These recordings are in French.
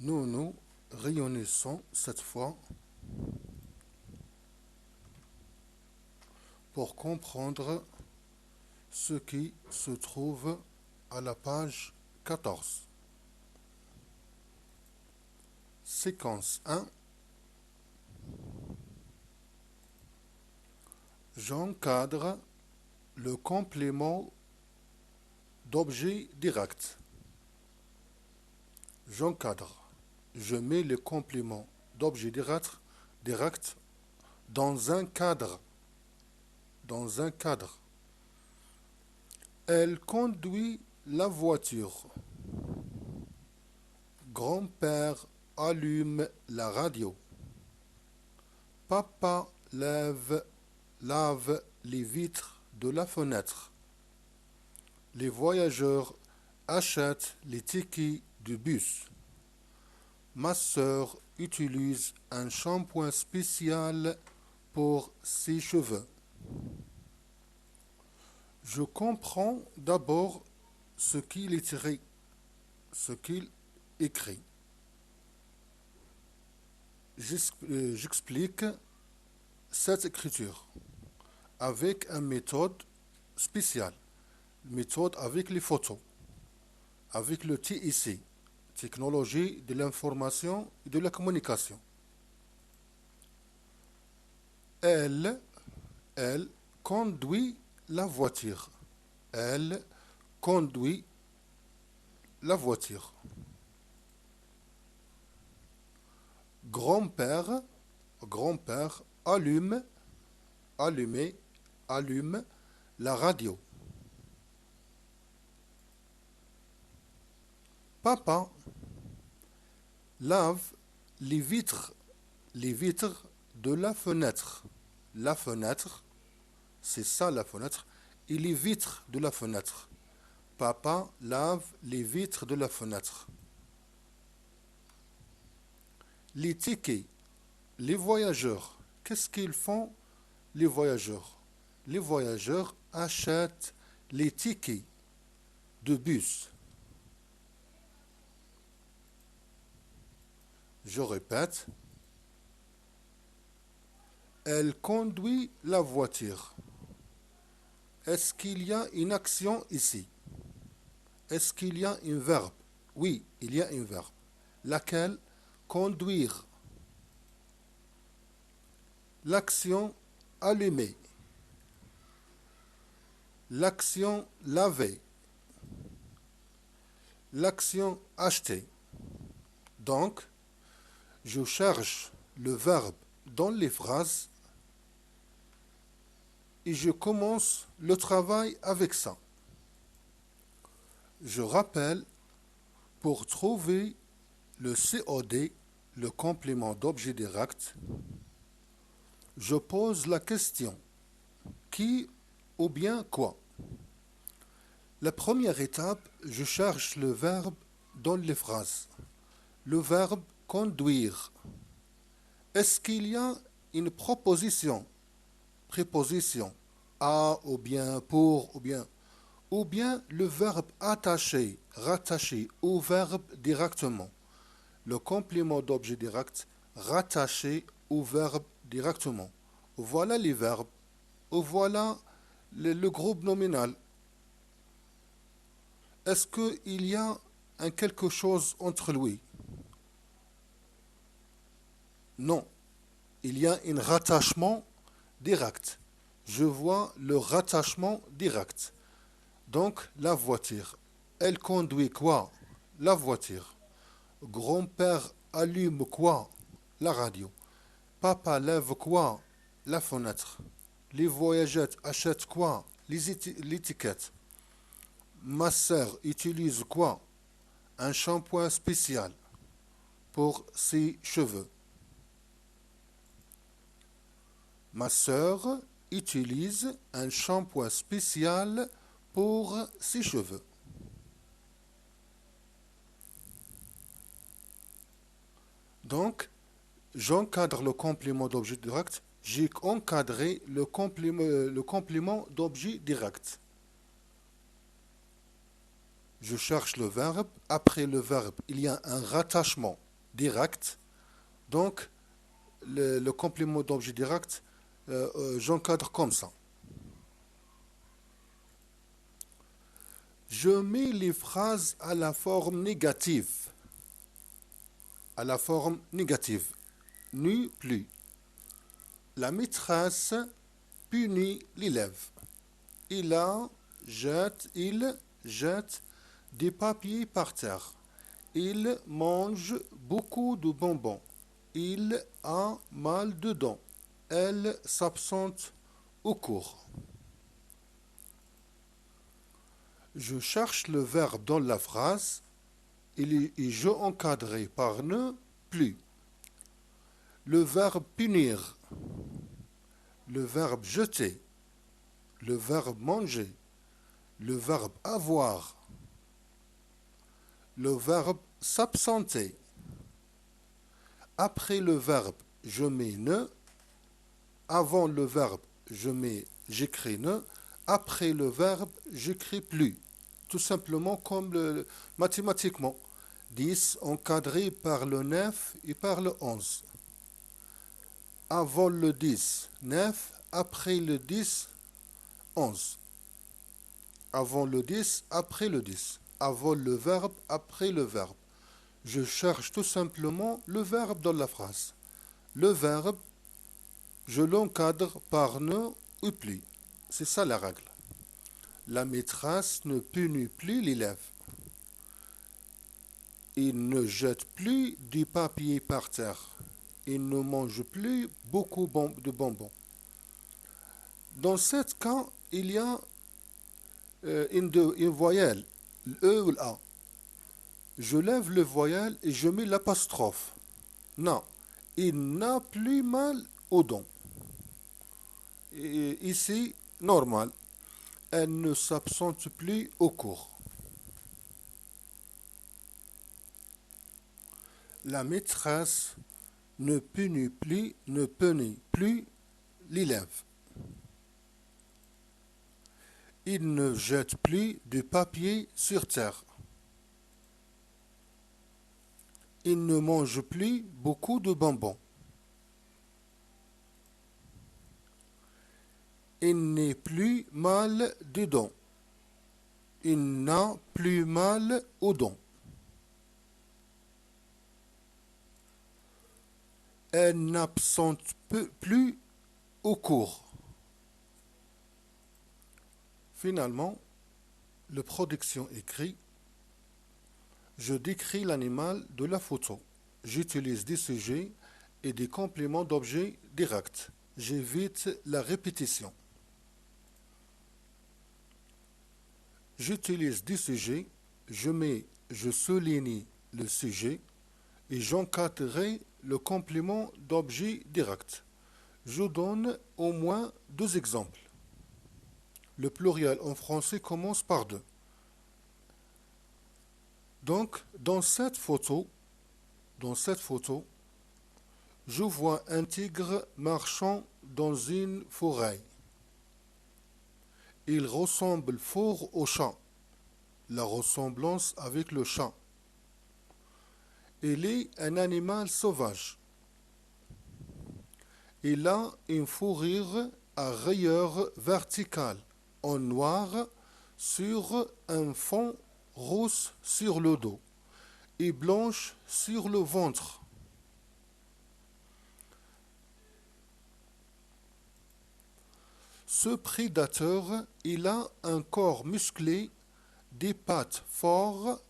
Nous nous réunissons cette fois pour comprendre ce qui se trouve à la page 14. Séquence 1. J'encadre le complément d'objet direct. J'encadre. Je mets le complément d'objet direct dans un cadre. Dans un cadre. Elle conduit la voiture. Grand-père allume la radio. Papa lave les vitres de la fenêtre. Les voyageurs achètent les tickets du bus. Ma sœur utilise un shampoing spécial pour ses cheveux. Je comprends d'abord ce qu'il écrit. Ce qu'il écrit. J'explique cette écriture avec une méthode spéciale, méthode avec les photos, avec le TIC, technologie de l'information et de la communication. Elle, elle conduit la voiture. Elle conduit la voiture. Grand-père, grand-père allume la radio. Papa lave les vitres de la fenêtre. La fenêtre, c'est ça la fenêtre, et les vitres de la fenêtre. Papa lave les vitres de la fenêtre. Les tickets, les voyageurs, qu'est-ce qu'ils font les voyageurs? Les voyageurs achètent les tickets de bus. Je répète, elle conduit la voiture. Est-ce qu'il y a une action ici? Est-ce qu'il y a un verbe? Oui, il y a un verbe. Laquelle? Conduire. L'action allumer. L'action laver. L'action acheter. Donc, je cherche le verbe dans les phrases et je commence le travail avec ça. Je rappelle, pour trouver le COD, le complément d'objet direct, je pose la question qui ou bien quoi. La première étape, je cherche le verbe dans les phrases. Le verbe conduire. Est-ce qu'il y a une préposition à ou bien pour ou bien le verbe attaché, rattaché au verbe directement. Le complément d'objet direct rattaché au verbe directement. Voilà les verbes. Voilà le groupe nominal. Est-ce qu'il y a un quelque chose entre lui? Non. Il y a un rattachement direct. Je vois le rattachement direct. Donc, la voiture. Elle conduit quoi? La voiture. Grand-père allume quoi? La radio. Papa lève quoi? La fenêtre. Les voyageurs achètent quoi? L'étiquette. Ma sœur utilise quoi? Un shampoing spécial pour ses cheveux. Ma sœur utilise un shampoing spécial pour ses cheveux. Donc, j'encadre le complément d'objet direct. J'ai encadré le complément d'objet direct. Je cherche le verbe. Après le verbe, il y a un rattachement. direct. Donc, le complément d'objet direct, j'encadre comme ça. Je mets les phrases à la forme négative. À la forme négative. Nu plus. La maîtresse punit l'élève. Il jette des papiers par terre. Il mange beaucoup de bonbons. Il a mal dedans. Elle s'absente au cours. Je cherche le verbe dans la phrase et je encadré par ne plus. Le verbe punir, le verbe jeter, le verbe manger, le verbe avoir, le verbe s'absenter. Après le verbe, je mets ne. Avant le verbe, j'écris ne. Après le verbe, j'écris plus. Tout simplement comme mathématiquement. 10 encadré par le 9 et par le 11. Avant le 10, 9. Après le 10, 11. Avant le 10, après le 10. Avant le verbe, après le verbe. Je cherche tout simplement le verbe dans la phrase. Le verbe, je l'encadre par ne ou plus. C'est ça la règle. La maîtresse ne punit plus l'élève. Il ne jette plus du papier par terre. Il ne mange plus beaucoup de bonbons. Dans ce cas, il y a une voyelle, le E ou l'A. Je lève le voyelle et je mets l'apostrophe. Non, il n'a plus mal aux dents. Et ici, normal. Elle ne s'absente plus au cours. La maîtresse ne punit plus l'élève. Il ne jette plus de papier sur terre. Il ne mange plus beaucoup de bonbons. Il n'est plus mal dedans. Il n'a plus mal aux dents. Elle n'absente plus au cours. Finalement, le production écrit. Je décris l'animal de la photo. J'utilise des sujets et des compléments d'objets directs. J'évite la répétition. J'utilise des sujets, je souligne le sujet et j'encadrerai le complément d'objet direct. Je donne au moins 2 exemples. Le pluriel en français commence par 2. Donc, dans cette photo, je vois un tigre marchant dans une forêt. Il ressemble fort au chat. La ressemblance avec le chat. Il est un animal sauvage. Il a une fourrure à rayures verticales en noir sur un fond rose sur le dos et blanche sur le ventre. Ce prédateur, il a un corps musclé, des pattes fortes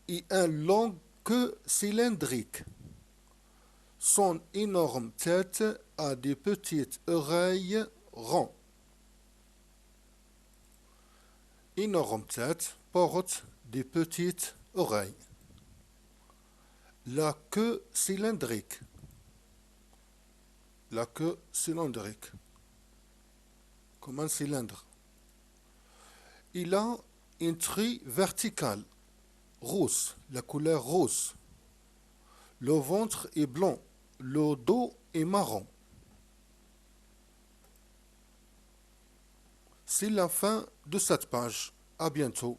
et un long queue cylindrique. Son énorme tête a des petites oreilles rondes. Énorme tête porte des petites oreilles. La queue cylindrique. La queue cylindrique. Comme un cylindre. Il a une trie verticale, rose, la couleur rose. Le ventre est blanc, le dos est marron. C'est la fin de cette page. À bientôt.